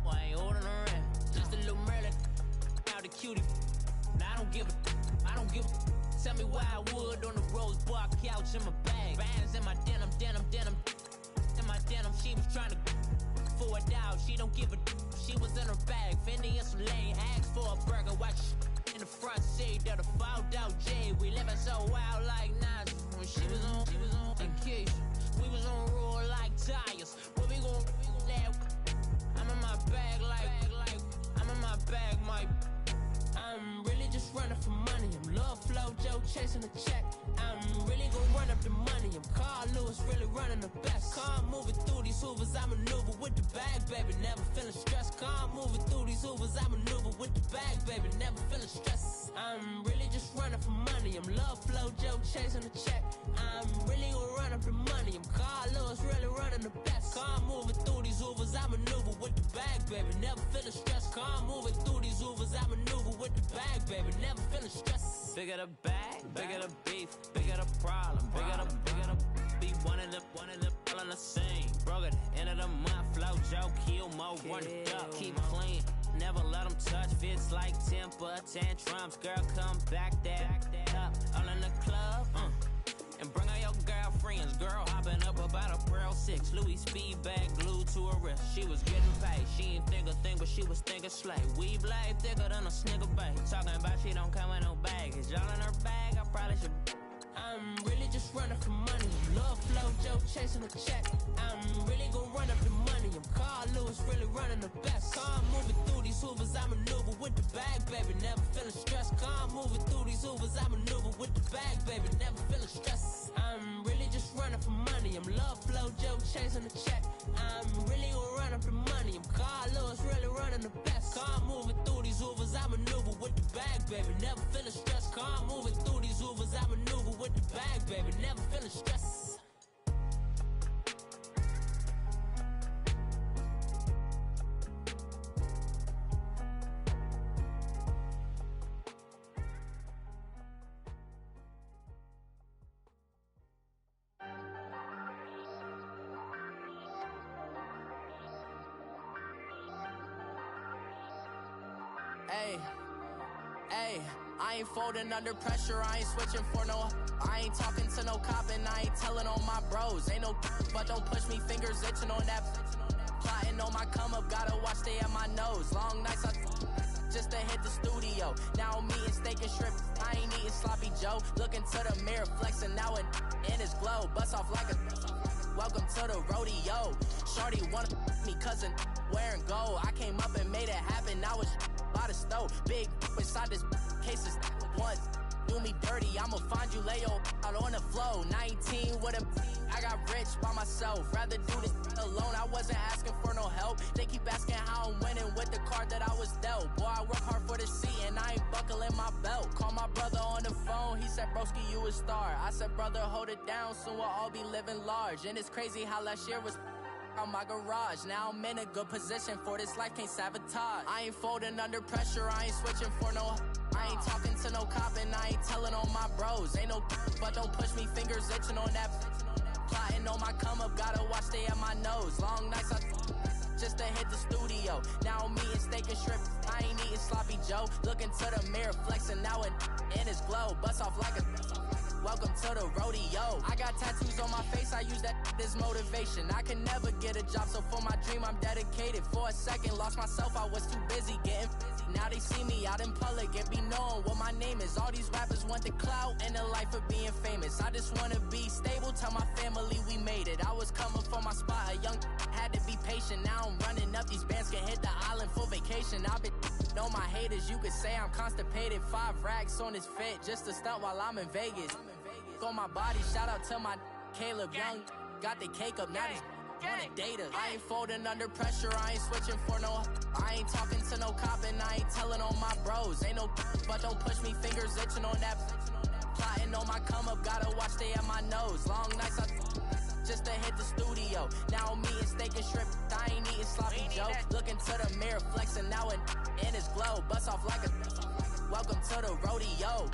Speaker 4: Well, I ain't holding around. Just a little Merlin, out the cutie. Now I don't give a. Tell me why I would on the rose bar couch in my bag. Bands in my denim. In my denim, she was trying to for a doubt. She don't give a. She was in her bag. Fendi and some lane. Asked for a burger. Watch in the front seat of the fouled out J. We living so wild like Nas. When she was on vacation. We was on roll like tires. Where we gon' let? I'm in my bag like I'm in my bag, Mike. I'm really just running for money. I'm love flow, Joe chasing the check. I'm really gonna run up the money. I'm Carl Lewis, really running the best. Car moving through these Hoovers, I maneuver with the bag, baby. Never feeling stressed. Car moving through these Hoovers, I maneuver with the bag, baby. Never feeling stressed. I'm really just running for money. I'm love flow, Joe chasing the check. I'm really gonna run up the money. I'm Carl Lewis, really running the best. Car moving through these Hoovers, I maneuver with the bag, baby. Never feeling stressed. Car moving through these Hoovers, I maneuver with the bag, baby. Never feeling stressed. Bigger the bag, bigger the beef, bigger the problem, bigger the be one in the all in the same. Broke at the end of the month, flow Joe, kill mo, run it up, keep clean. Never let them touch, fits like temper tantrums. Girl, come back that up, all in the club, and bring all your girlfriends. Girl hopping up about a Pearl 6. Louis speed bag glued to her wrist. She was getting paid. She ain't think a thing, but she was thinking slay. We blade thicker than a snicker bag. Talking about she don't come with no baggage. Y'all in her bag, I probably should. I'm really just running for money. Love flow, Joe chasing the check. I'm really gonna run up the money. I'm Carl Lewis, really running the best. Car moving through these Hoovers, I maneuver with the bag, baby. Never feeling stressed. Car moving through these Hoovers, I maneuver with the bag, baby. Never feeling stressed. I'm really just running for money. I'm love flow, Joe chasing the check. I'm really gonna run up the money. I'm Carl Lewis, really running the best. Car moving through these Hoovers, I maneuver with the bag, baby. Never feeling stressed. Car moving through these Hoovers, I maneuver with the bag, baby. Never feeling stressed. Hey, I ain't folding under pressure, I ain't switching for no. I ain't talking to no cop and I ain't telling on my bros. Ain't no but don't push me, fingers itching on that. Plotting on my come up, gotta watch stay at my nose. Long nights just to hit the studio. Now I'm eating steak and shrimp, I ain't eating sloppy Joe. Looking to the mirror, flexing now and in his glow. Bust off like a welcome to the rodeo. Shorty wanna me cousin wearing gold. I came up and made it happen, I was by the stove. Big inside this cases once do me dirty, I'ma find you, lay your out on the floor. 19 with a I got rich by myself, rather do this alone. I wasn't asking for no help. They keep asking how I'm winning with the card that I was dealt. Boy, I work hard for the seat and I ain't buckling my belt. Call my brother on the phone, he said, broski, you a star. I said, brother, hold it down, soon we'll all be living large. And it's crazy how last year was on my garage. Now I'm in a good position for this life, can't sabotage. I ain't folding under pressure, I ain't switching for no. I ain't talking to no cop and I ain't telling on my bros. Ain't no but don't push me, fingers itching on that. Plotting on my come up, gotta watch stay at my nose. Long nights just to hit the studio. Now I'm eating steak and shrimp, I ain't eating sloppy Joe. Looking to the mirror, flexing now and in his glow. Bust off like a welcome to the rodeo. I got tattoos on my face, I use that as motivation. I can never get a job, so for my dream I'm dedicated. For a second, lost myself, I was too busy getting now they see me out in public and be knowing what my name is. All these rappers want the clout and the life of being famous. I just wanna be stable, tell my family we made it. I was coming for my spot, a young had to be patient. Now I'm running up, these bands can hit the island for vacation. I've been know my haters, you could say I'm constipated. 5 racks on his fit, just to stunt while I'm in Vegas. On my body, shout out to my Caleb Young. Got the cake up, now he's wanna date us. I ain't folding under pressure, I ain't switching for no. I ain't talking to no cop and I ain't telling on my bros. Ain't no but don't push me, fingers itching on that. Plotting on my come up, gotta watch stay at my nose. Long nights just to hit the studio. Now I'm eating steak and shrimp, I ain't eating sloppy Joe. Looking to the mirror, now and in his glow. Bust off like a welcome to the rodeo.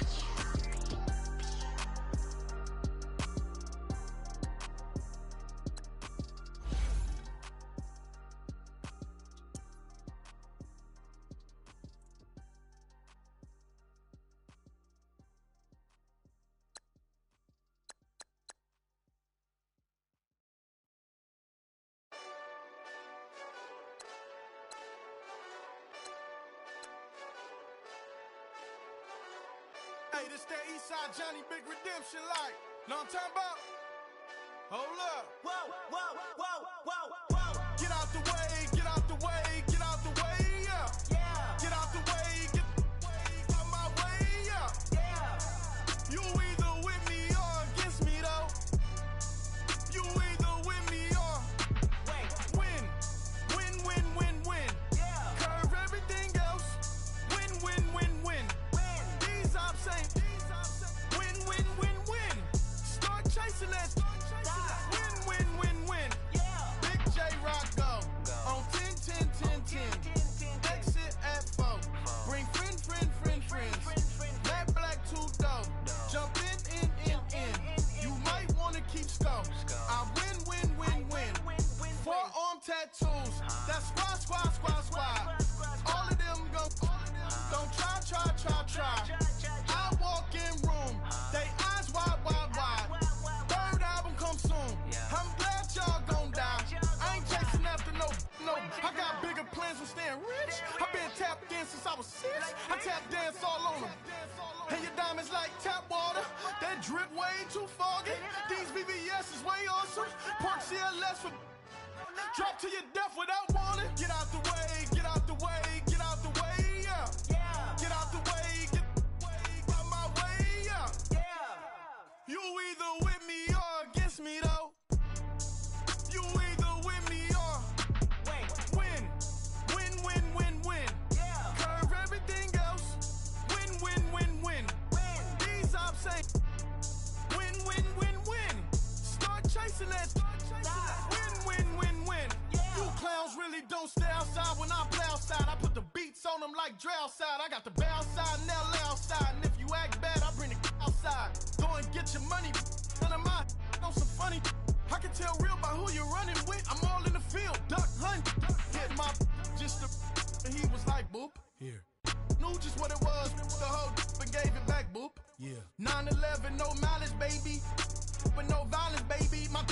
Speaker 5: Hey, this that Eastside Johnny Big Redemption like. Know what I'm talking about? Hold up.
Speaker 4: Whoa, whoa, whoa, whoa, whoa.
Speaker 5: Get out the way, get out the way, get out the way, yeah.
Speaker 4: Yeah,
Speaker 5: Get out the way, get out my way, yeah.
Speaker 4: yeah.
Speaker 5: You either with me or against me though. You either with me or
Speaker 4: Wait,
Speaker 5: win. Win, win, win, win.
Speaker 4: yeah.
Speaker 5: Curve everything else. Win, win, win, win.
Speaker 4: Win.
Speaker 5: These ops ain't win, win, win, win. Start chasing that. Win, win, win, win.
Speaker 4: Yeah.
Speaker 5: Big J Rock go on 10, 10, 10, 10. Exit at 4. Bring friend, friend, friend, friends. Matt Black 2 dough. Jump in. You might wanna keep score. I win, win, win, win. Forearm tattoos. That's squad. All of them go. Don't try. I walk in room. They eyes wide. Third album come soon. I'm glad y'all gon' die. I ain't chasing after no. I got bigger plans for staying rich. I been tapped in since I was 6. I tap dance all on them. And your diamonds like tap water. That drip way too foggy. These VVS is way awesome. Park CLS for drop to your death without warning. Get out the way, get out the way, get out the way, yeah.
Speaker 4: Yeah,
Speaker 5: Get out the way, get out my way, yeah.
Speaker 4: yeah.
Speaker 5: You either with me or against me though. You either with me or
Speaker 4: Wait,
Speaker 5: win. Win, win, win, win.
Speaker 4: yeah.
Speaker 5: Curve everything else. Win, win, win, win.
Speaker 4: Win.
Speaker 5: These ops ain't win, win, win, win. Start chasing that. Win, win, win, win.
Speaker 4: Yeah.
Speaker 5: You clowns really don't stay outside when I play outside. I put the beats on them like drow side. I got the bow side and LA outside. And if you act bad, I bring the outside. Go and get your money. None of my know some funny. I can tell real by who you're running with. I'm all in the field. Duck hunt. Hit my just the and he was like boop. Here. Knew just what it was. The whole and gave it back, boop. Yeah. 9/11, no mileage, baby. But no violence, baby. My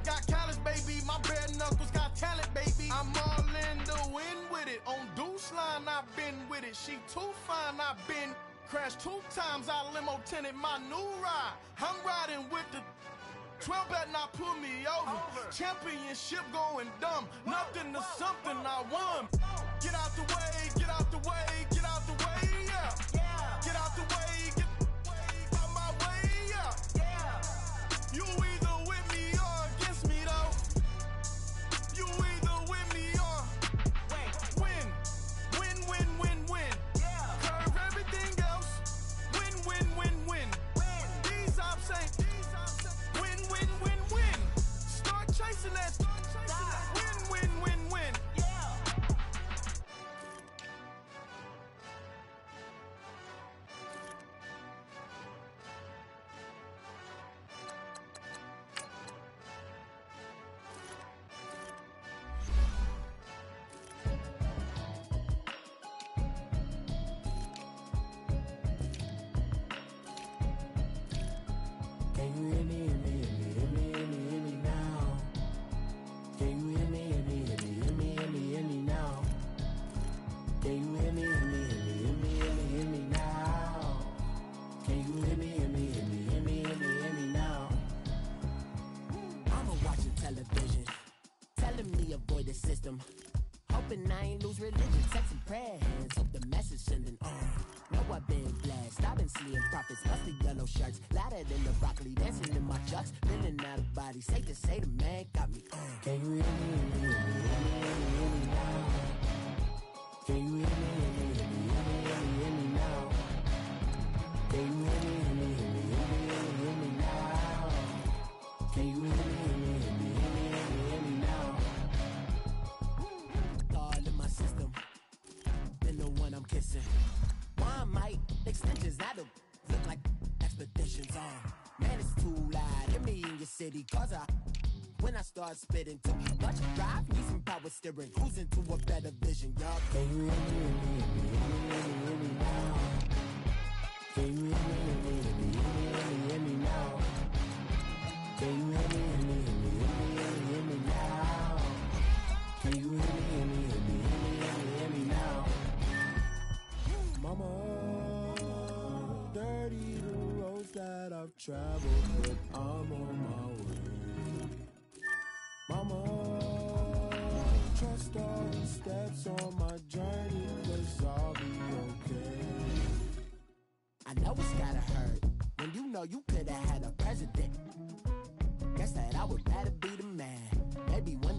Speaker 5: got callous, baby. My bare knuckles got talent, baby. I'm all in the wind with it. On Deuce line, I've been with it. She too fine, I've been crashed 2 times. I limo tinted my new ride. I'm riding with the 12 better not pull me over. Championship going dumb. Nothing to something I won. Get out the way, get out the way, get out the way, yeah.
Speaker 4: Yeah,
Speaker 5: Get out the way, get out my way, yeah.
Speaker 4: yeah.
Speaker 5: You either with me or against me though. You either with me or
Speaker 4: Wait,
Speaker 5: win. Win, win, win, win.
Speaker 4: yeah.
Speaker 5: Curve everything else. Win, win, win, win.
Speaker 4: Win.
Speaker 5: These ops ain't win, win, win, win. Start chasing that. Win, win, win, win.
Speaker 4: Yeah.
Speaker 6: Can you hear me, hear me now? Can you hear me, hear me now? Can you hear me, hear me now? Can you hear me, hear me now?
Speaker 4: Mama watching television, telling me avoid the system. Hoping I ain't lose religion, texting prayer hands, hope the message sending on. Know I've been blessed, I've been seeing prophets, mustard yellow shirts, louder than the broccoli, dancing in my chucks, feeling out of body, safe to say the man got me on.
Speaker 6: Can you hear me, hear me now? Can you hear me now? Can you hear me now? Can you hear me now?
Speaker 4: All in my system,
Speaker 6: city, cause when I start spitting, too much drive, need some power steering, cruising to a better vision, y'all. Can you hear me, hear me, hear me now? Can you hear me, hear me, hear me, hear me now? Can you hear me, hear me, hear me, hear me now? Can you hear me, hear me, hear me, hear me now? Mama, dirty the roads that I've traveled, but I'm on my way. Mama, trust all the steps on my journey, 'cause I'll be okay. I know it's gotta hurt when you know you could've had a president. Guess that I would rather be the man. Maybe one